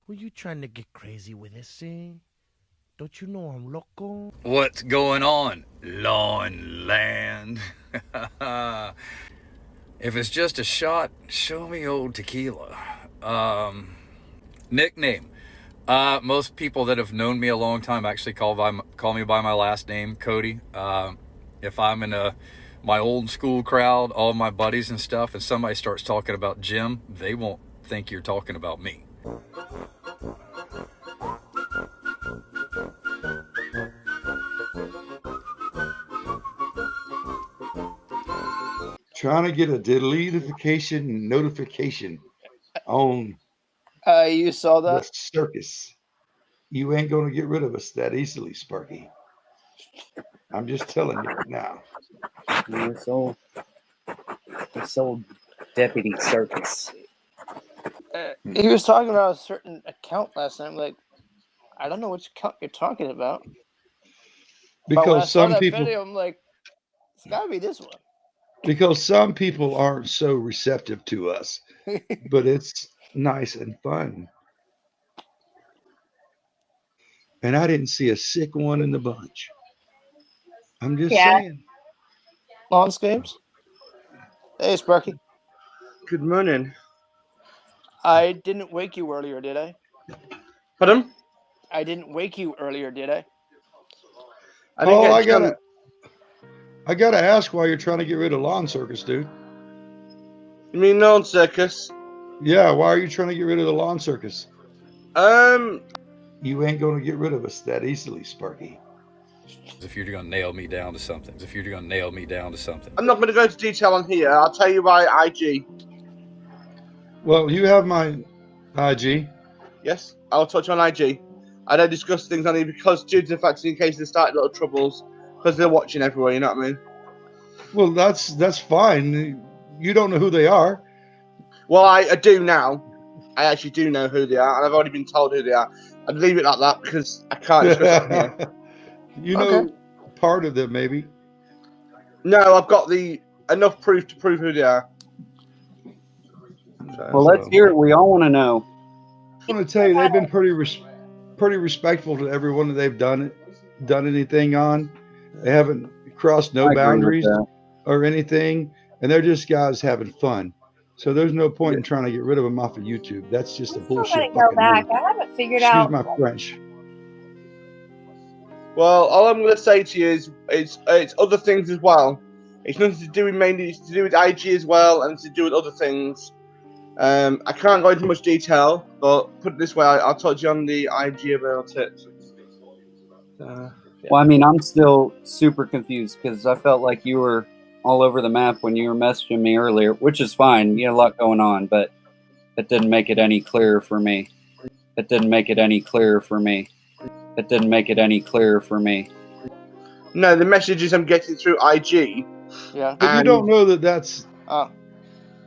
Who you trying to get crazy with this, eh? Don't you know I'm loco? What's going on, law and land? If it's just a shot, show me old tequila. Nickname. Most people that have known me a long time actually call me by my last name, Cody. If I'm in my old school crowd, all my buddies and stuff, and somebody starts talking about Jim, they won't think you're talking about me. Trying to get a deletion notification on You saw the that? circus. You ain't going to get rid of us that easily, Sparky. I'm just telling you now. This old deputy circus. He was talking about a certain account last night. I'm like, I don't know which account you're talking about. But when I Because saw some that people, video, I'm like, it's got to be this one. because some people aren't so receptive to us, but it's nice and fun. And I didn't see a sick one in the bunch. I'm just saying. Lawnscapes? Hey, Sparky. Good morning. I didn't wake you earlier, did I? Pardon? I didn't wake you earlier, did I? I gotta ask why you're trying to get rid of Lawn Circus, dude. You mean Lawn Circus? Yeah, why are you trying to get rid of the Lawn Circus? You ain't gonna get rid of us that easily, Sparky. If you're gonna nail me down to something. I'm not gonna go into detail on here. I'll tell you why IG. Well, you have my IG. Yes, I'll touch on IG. I don't discuss things on here because due to the fact in case they start little troubles, because they're watching everywhere, you know what I mean? Well, that's fine. You don't know who they are. Well, I do now. I actually do know who they are, and I've already been told who they are. I'd leave it like that because I can't discuss it here. You know part of them, maybe. No, I've got enough proof to prove who they are. Well, let's hear it. We all want to know. I want to tell you, they've been pretty respectful to everyone that they've done anything on. They haven't crossed no boundaries or anything, and they're just guys having fun. So there's no point in trying to get rid of them off of YouTube. That's just a bullshit. Go back. I haven't figured out. Excuse my French. Well, all I'm going to say to you is it's other things as well. It's nothing to do with mainly. It's to do with IG as well, and to do with other things. I can't go into much detail, but put it this way, I'll touch on the IG about it. Well, I mean, I'm still super confused because I felt like you were all over the map when you were messaging me earlier, which is fine. You had a lot going on, but it didn't make it any clearer for me. No, the messages I'm getting through IG. Yeah. But you don't know that that's.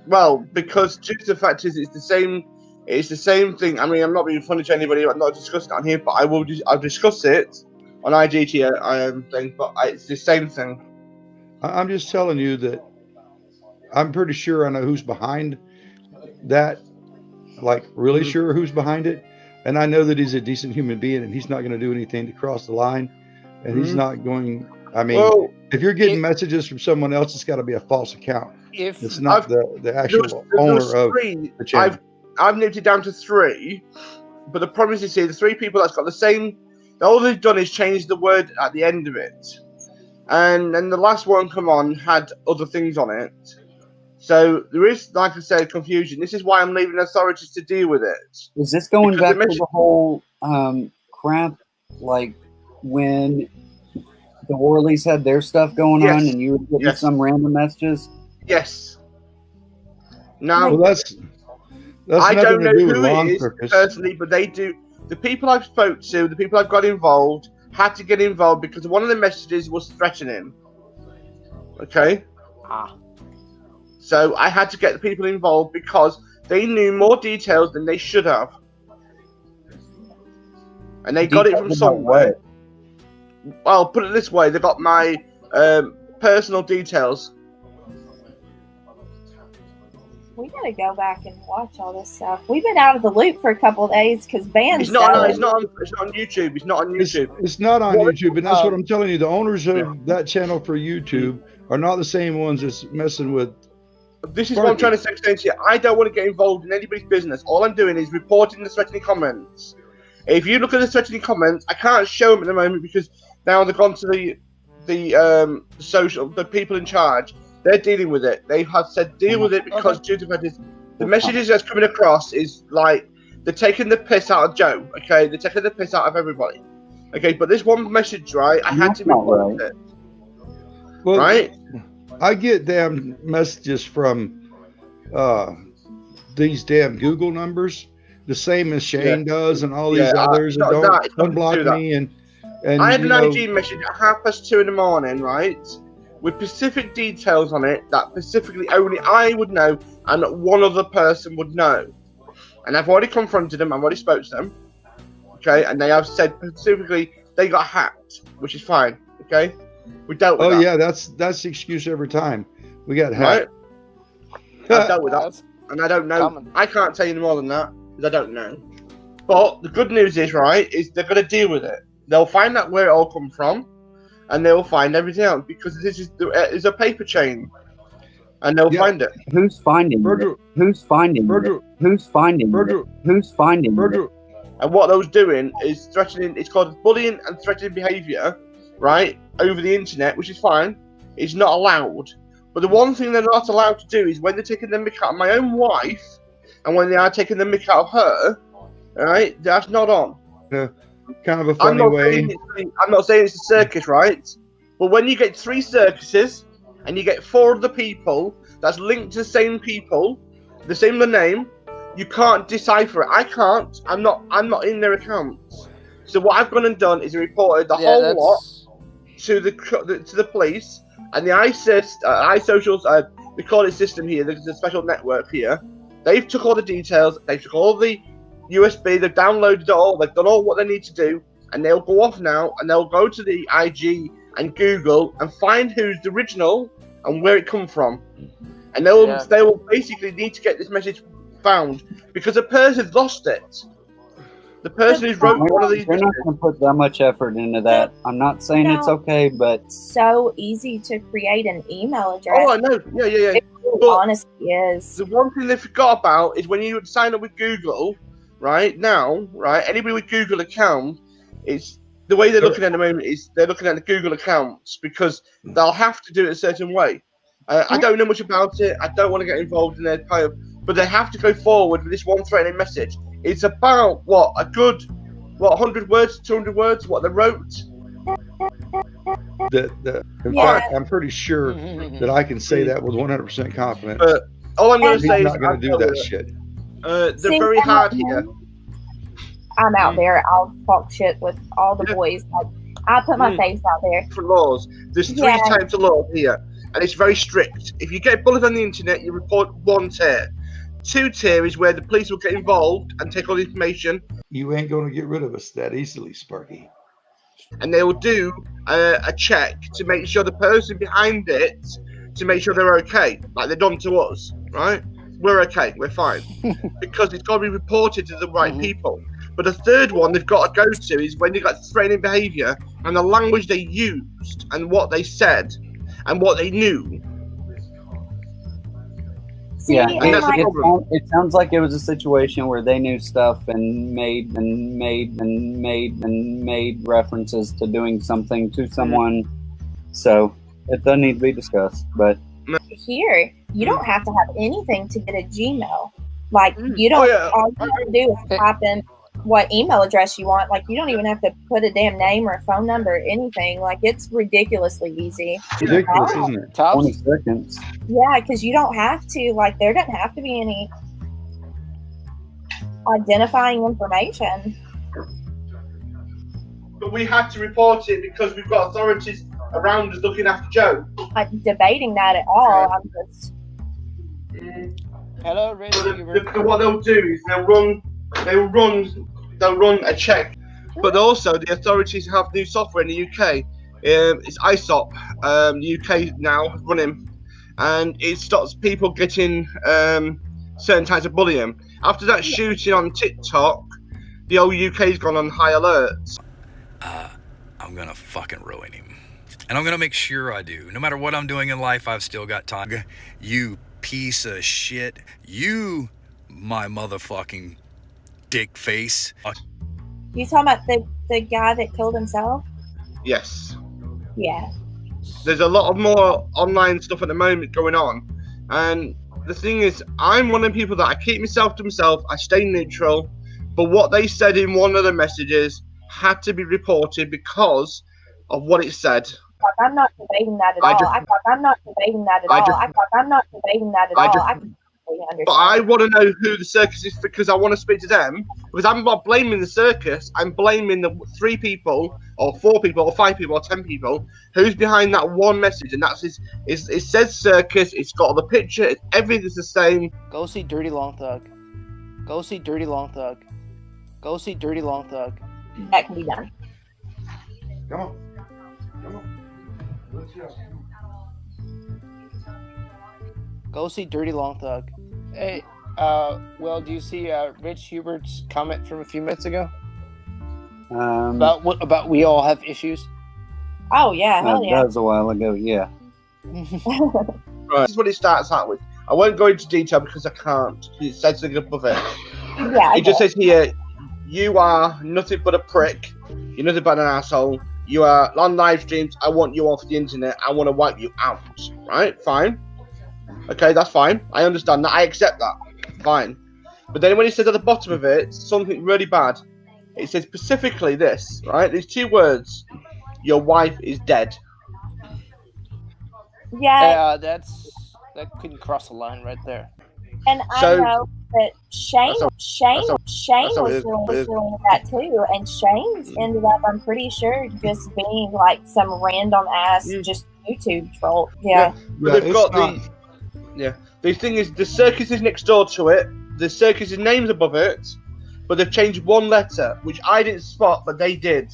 Well, because due to the fact is it's the same thing. I mean, I'm not being funny to anybody. I'm not discussing it on here, but I'll discuss it on IGT thing. But it's the same thing. I'm just telling you that I'm pretty sure I know who's behind that. Like really sure who's behind it, and I know that he's a decent human being, and he's not going to do anything to cross the line, and he's not going. I mean, if you're getting messages from someone else, it's got to be a false account. It's not the actual owner of the channel. I've nipped it down to 3, but the problem is, you see, the 3 people that's got the same. All they've done is change the word at the end of it, and then the last one come on had other things on it. So there is, like I said, confusion. This is why I'm leaving authorities to deal with it. Is this going back to the whole crap, like when the Worleys had their stuff going on and you were getting some random messages? Yes. Now, well, that's I don't know who it is personally, but they do. The people I've spoke to, the people I've got involved, had to get involved because one of the messages was threatening. Okay? So I had to get the people involved because they knew more details than they should have. And they got it from somewhere. Well, put it this way, they got my personal details. We gotta go back and watch all this stuff. We've been out of the loop for a couple of days because bands. It's not on YouTube. It's not on YouTube. It's not on YouTube, and that's what I'm telling you. The owners of that channel for YouTube are not the same ones that's messing with. This is what I'm trying to say to you. I don't want to get involved in anybody's business. All I'm doing is reporting the threatening comments. If you look at the threatening comments, I can't show them at the moment because now they've gone to the people in charge. They're dealing with it. They have said deal with it because due to the messages that's coming across is like they're taking the piss out of Joe. Okay, they're taking the piss out of everybody. Okay, but this one message, right? I had to report it. Well, right? I get damn messages from these damn Google numbers, the same as Shane does, and all these others that don't unblock me. And I had an IG message at 2:30 in the morning, right, with specific details on it that specifically only I would know and one other person would know. And I've already confronted them. I've already spoke to them. Okay, and they have said specifically they got hacked, which is fine. Okay. We dealt with that. Oh yeah, that's the excuse every time. We got hacked. Right? I dealt with that, and I don't know. I can't tell you more than that because I don't know. But the good news is, right, is they're going to deal with it. They'll find out where it all come from, and they'll find everything else because this is a paper chain, and they'll find it. Who's finding it? Who's finding it? Who's finding it? Who's finding it? And what those doing is threatening. It's called bullying and threatening behaviour, right, over the internet, which is fine. It's not allowed. But the one thing they're not allowed to do is when they're taking the mick out of my own wife, and when they are taking the mick out of her, right, that's not on. Kind of a funny way. I'm not saying it's a circus, right? But when you get 3 circuses and you get 4 other people that's linked to the same people, the same name, you can't decipher it. I can't. I'm not in their accounts. So what I've gone and done is reported the whole lot to the police and the iSocials. We call it system here. There's a special network here. They've took all the details. They've took all the USB. They've downloaded it all. They've done all what they need to do, and they'll go off now and they'll go to the IG and Google and find who's the original and where it come from, and they will basically need to get this message found because the person's lost it. The person who's wrote one of these. They're not going to put that much effort into that. I'm not saying it's okay, but so easy to create an email address. Oh, I know. Yeah. It really honestly is. The one thing they forgot about is when you sign up with Google, right now, right? Anybody with Google account, it's the way they're looking at the moment is they're looking at the Google accounts because they'll have to do it a certain way. I don't know much about it. I don't want to get involved in their pile, but they have to go forward with this one threatening message. It's about a good 100 words, 200 words, what they wrote. In fact, I'm pretty sure that I can say that with 100% confidence. All I'm going to say is not going to do that shit. They're very hard here. I'm out there. I'll talk shit with all the boys. I put my face out there. For laws, there's 3 types of law here, and it's very strict. If you get bullied on the internet, you report 1 tier. 2 tier is where the police will get involved and take all the information. You ain't going to get rid of us that easily, Sparky. And they will do a check to make sure the person behind it, to make sure they're okay, like they've done to us, right? We're okay, we're fine. Because it's got to be reported to the right people. But the third one they've got to go to is when they got threatening behaviour and the language they used and what they said and what they knew. Yeah, it sounds like it was a situation where they knew stuff and made references to doing something to someone. So it doesn't need to be discussed. But here, you don't have to have anything to get a Gmail. Like you don't. All you have to do is type in what email address you want. Like you don't even have to put a damn name or a phone number or anything. Like it's ridiculously easy. Ridiculous, isn't it? 20 seconds. Yeah, because you don't have to. Like there doesn't have to be any identifying information. But we had to report it because we've got authorities around us looking after Joe. Not debating that at all. I'm just. Hello, Ray. What they'll do is they'll run a check, but also the authorities have new software in the UK. It's ISOP. The UK now running, and it stops people getting certain types of bullying. After that shooting on TikTok, the whole UK's gone on high alert. I'm gonna fucking ruin him. And I'm gonna make sure I do. No matter what I'm doing in life, I've still got time. You piece of shit. You, my motherfucking dick face. You talking about the guy that killed himself? Yes. Yeah. There's a lot of more online stuff at the moment going on. And the thing is, I'm one of the people that I keep myself to myself. I stay neutral. But what they said in one of the messages had to be reported because of what it said. I'm not debating that at all. I'm not debating that at all. I'm not debating that at all. I completely understand. But I want to know who the circus is because I want to speak to them. Because I'm not blaming the circus. I'm blaming the 3 people, or 4 people, or 5 people, or 10 people who's behind that one message. And that's it says circus. It's got the picture. Everything's the same. Go see Dirty Long Thug. Go see Dirty Long Thug. Go see Dirty Long Thug. That can be done. Come on. Come on. Let's go. Go see Dirty Long Thug. Hey, Will, do you see Rich Hubert's comment from a few minutes ago? About we all have issues? Oh, yeah, hell yeah. That was a while ago, yeah. Right. This is what it starts out with. I won't go into detail because I can't. It says something above it. Yeah, it just says here, you are nothing but a prick. You're nothing but an asshole. You are on live streams. I want you off the internet. I want to wipe you out. Right? Fine. Okay, that's fine. I understand that. I accept that. Fine. But then when it says at the bottom of it, something really bad. It says specifically this, right? These 2 words. Your wife is dead. Yeah. That couldn't cross a line right there. And I know that Shane was doing that too, and Shane's ended up, I'm pretty sure, just being like some random ass just YouTube troll. Yeah. But they've got the thing is, the circus is next door to it. The circus's name's above it, but they've changed 1 letter, which I didn't spot, but they did.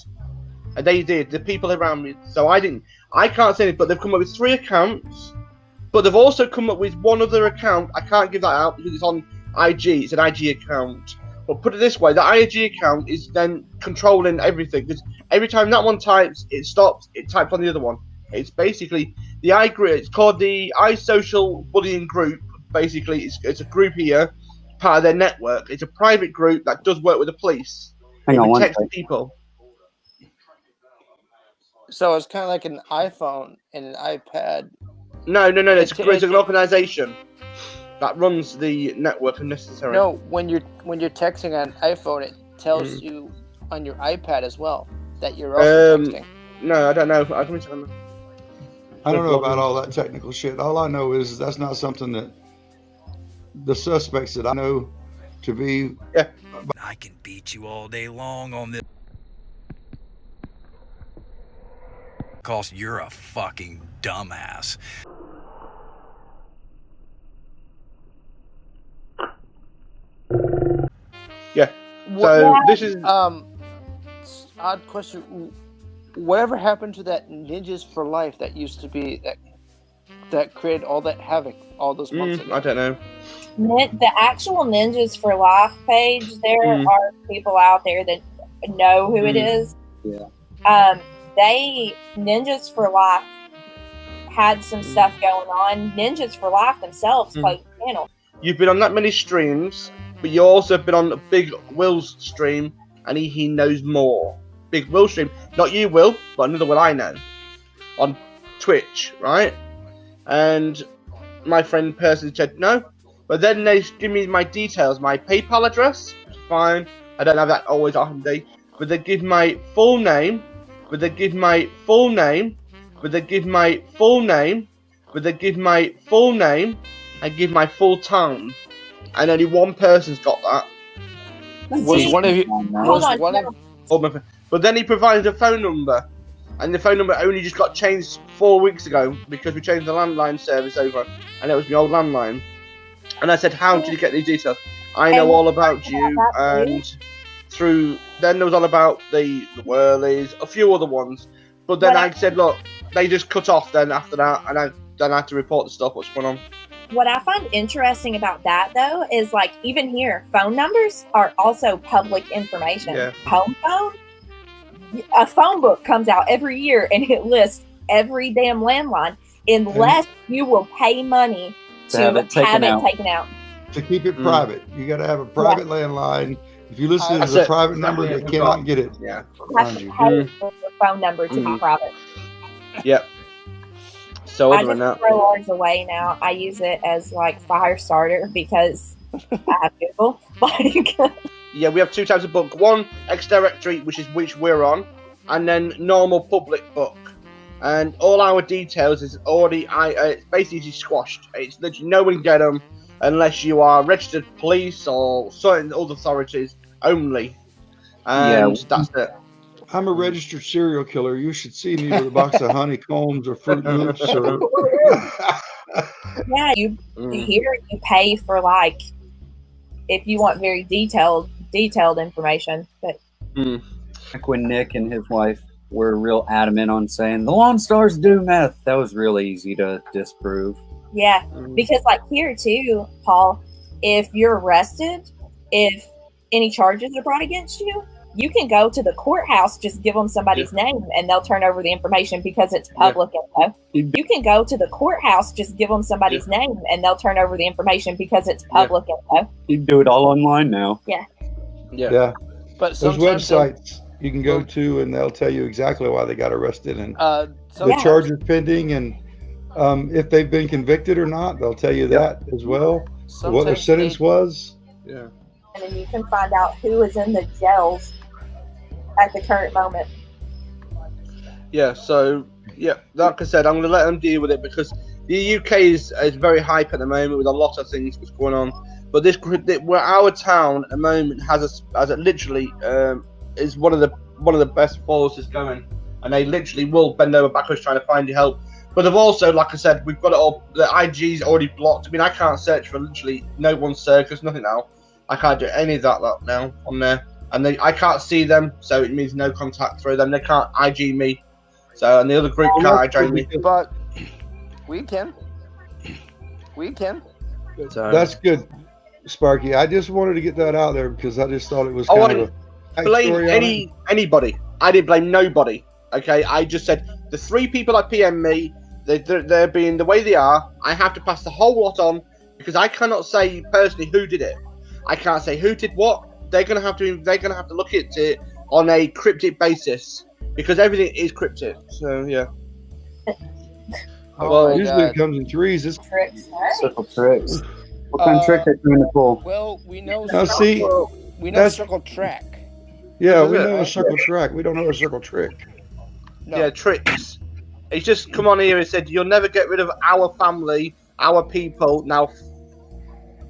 And they did. The people around me. So I didn't. I can't say it, but they've come up with 3 accounts. But they've also come up with 1 other account. I can't give that out because it's on IG. It's an IG account. But put it this way, the IG account is then controlling everything. Because every time that one types, it stops. It types on the other one. It's basically the it's called the iSocial Bullying Group. Basically, it's a group here, part of their network. It's a private group that does work with the police. Hang on, protects people. So it's kind of like an iPhone and an iPad. No. It's an organization that runs the network unnecessary. No, when you're texting on an iPhone, it tells you on your iPad as well that you're also texting. No, I don't know. I don't know about all that technical shit. All I know is that's not something that the suspects that I know to be. Yeah. I can beat you all day long on this. Because you're a fucking dumbass. Yeah. So this is odd question. Whatever happened to that Ninjas for Life that used to be that created all that havoc all those months ago? I don't know. The actual Ninjas for Life page, there are people out there that know who it is. Yeah. Ninjas for Life had some stuff going on. Ninjas for Life themselves closed the channel. You've been on that many streams, but you also been on a Big Will's stream, and he knows more. Big Will stream, not you, Will, but another Will I know, on Twitch, right? And my friend personally said no, but then they give me my details, my PayPal address. Fine, I don't have that always on day, but they give my full name. But they give my full name, but they give my full name, but they give my full name, and give my full time. And only 1 person's got that. Was one of you? But then he provided a phone number, and the phone number only just got changed 4 weeks ago because we changed the landline service over, and it was my old landline. And I said, "How did you get these details?" I know all about you, and then there was all about the Whirlies, a few other ones. But then I said, look, they just cut off then after that, and I had to report the stuff, what's going on. what I find interesting about that, though, is like even here, phone numbers are also public information. Yeah. Home phone, a phone book comes out every year and it lists every damn landline, unless you will pay money to have it taken out. To keep it private, you got to have a private landline. If you listen to the private number, they cannot get it. Yeah. You have to pay for the phone number to be private. Yep. So I just throw ours away now. I use it as like fire starter because I have Google. Yeah, we have two types of book. One, X Directory, which we're on, and then normal public book. And all our details is already it's basically squashed. It's literally no one can get them unless you are registered police or certain other authorities only. And that's it. I'm a registered serial killer. You should see me with a box of honeycombs or Fruit Loops. Or... Yeah, here you pay for like if you want very detailed information. But like when Nick and his wife were real adamant on saying the Lone Stars do meth, that was really easy to disprove. Yeah, because like here too, Paul, if you're arrested, if any charges are brought against you, you can go to the courthouse, just give them somebody's name, and they'll turn over the information because it's public info. You can go to the courthouse, just give them somebody's name, and they'll turn over the information because it's public info. You can do it all online now. Yeah. But there's websites you can go to, and they'll tell you exactly why they got arrested and the charges pending, and if they've been convicted or not. They'll tell you that as well. What their sentence was. Yeah. And then you can find out who is in the jails at the current moment. Yeah, so, like I said, I'm going to let them deal with it because the UK is very hype at the moment with a lot of things that's going on. But our town at the moment has literally is one of the best forces going, and they literally will bend over backwards trying to find your help. But they've also, like I said, we've got it all. The IG's already blocked. I mean, I can't search for literally no one's circus, nothing now. I can't do any of that now on there. And I can't see them, so it means no contact through them. They can't IG me. So, and the other group can't IG me. But we can. We can. So. That's good, Sparky. I just wanted to get that out there because I just thought it was kind of a blame anybody. I didn't blame nobody. Okay, I just said the 3 people that PM me, they're being the way they are. I have to pass the whole lot on because I cannot say personally who did it. I can't say who did what. They're gonna have to look at it on a cryptic basis because everything is cryptic. So yeah. Usually it comes in threes. It's tricks. Circle tricks. What kind of trick are you doing to pull? Well, we know. We know circle track. Yeah, we know a circle track. We don't know a circle trick. No. Yeah, tricks. He's just come on here and said, "You'll never get rid of our family, our people." Now,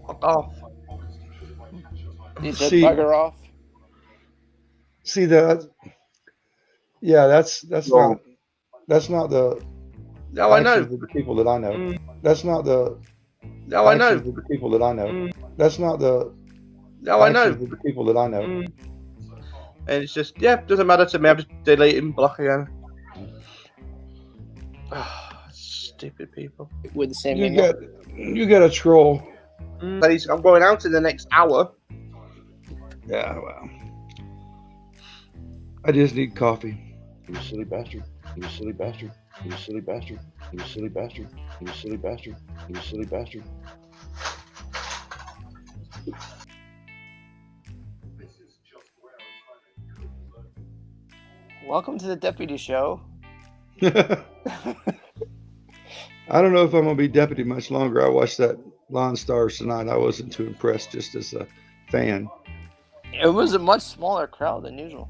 fuck off. He said, "Bugger off." See that? Yeah, that's not the. No, I know. Of the people that I know. That's not the. No, I know. Of the people that I know. That's not the. No, I know. Of the people that I know. And it's just doesn't matter to me. I'm just deleting, block again. Stupid people. With the same. You got a troll. But I'm going out in the next hour. Yeah, well. I just need coffee. You silly bastard. You silly bastard. You silly bastard. You silly bastard. You silly bastard. You silly bastard. Welcome to the Deputy Show. I don't know if I'm going to be deputy much longer. I watched that Lone Stars tonight. I wasn't too impressed just as a fan. It was a much smaller crowd than usual.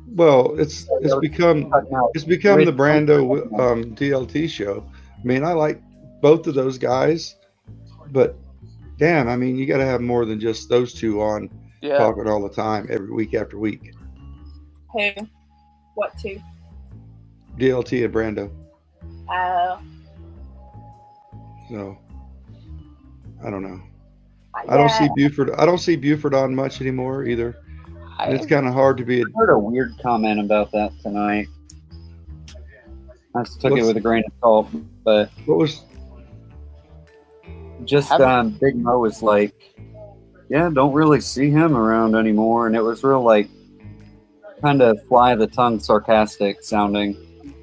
Well, it's become the Brando DLT show. I mean, I like both of those guys, but damn, I mean, you got to have more than just those two on talking all the time, every week after week. Who? What two? DLT and Brando. Oh. So, I don't know. I don't see Buford. I don't see Buford on much anymore either. And it's kind of hard to be. I heard a weird comment about that tonight. I just took it with a grain of salt, but what was? just Big Mo was like, yeah, don't really see him around anymore, and it was real like kind of fly of the tongue, sarcastic sounding.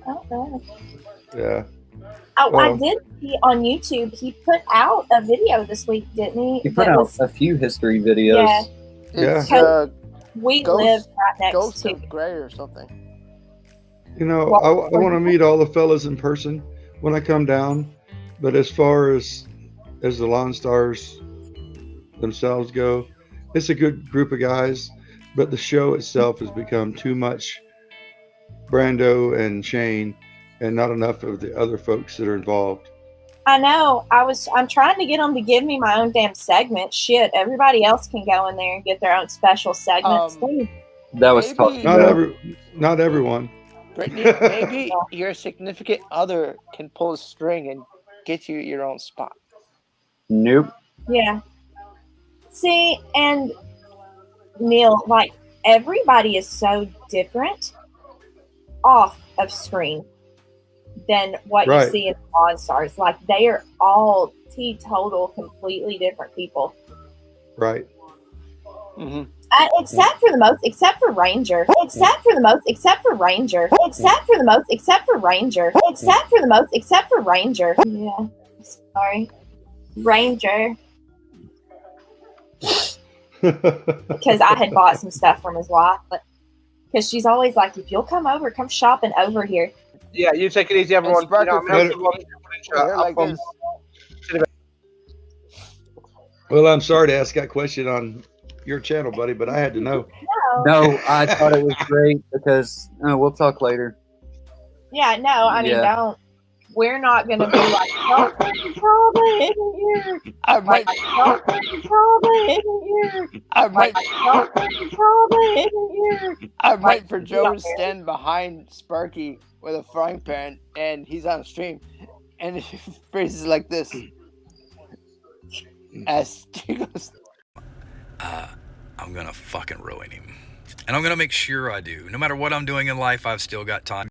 Okay. Yeah. Oh, I did see on YouTube. He put out a video this week, didn't he? He put out a few history videos. Yeah. We live right next Ghost to of Grey or something. You know, I want to meet all the fellas in person when I come down, but as far as the Lawn Stars themselves go, it's a good group of guys, but the show itself has become too much Brando and Shane and not enough of the other folks that are involved. I know. I'm trying to get them to give me my own damn segment. Shit, everybody else can go in there and get their own special segments. That was not everyone. Brittany, maybe your significant other can pull a string and get you your own spot. Nope. Yeah. See, and Neil, like, everybody is so different off of screen than what you see in Lawn Stars. Like, they are all teetotal, completely different people. Right. Mm-hmm. Except for Ranger. Except for Ranger. Except for Ranger. Yeah. Sorry. Ranger. Because I had bought some stuff from his wife. Because she's always like, if you'll come shopping over here. Yeah, you take it easy, everyone. You know, well, I'm sorry to ask that question on your channel, buddy, but I had to know. No, I thought it was great because we'll talk later. Yeah, no, I mean, don't. We're not going to be like, don't probably in here. I might for Joe to stand behind Sparky with a frying pan, and he's on a stream, and he phrases like this. As he goes, I'm gonna fucking ruin him. And I'm gonna make sure I do. No matter what I'm doing in life, I've still got time.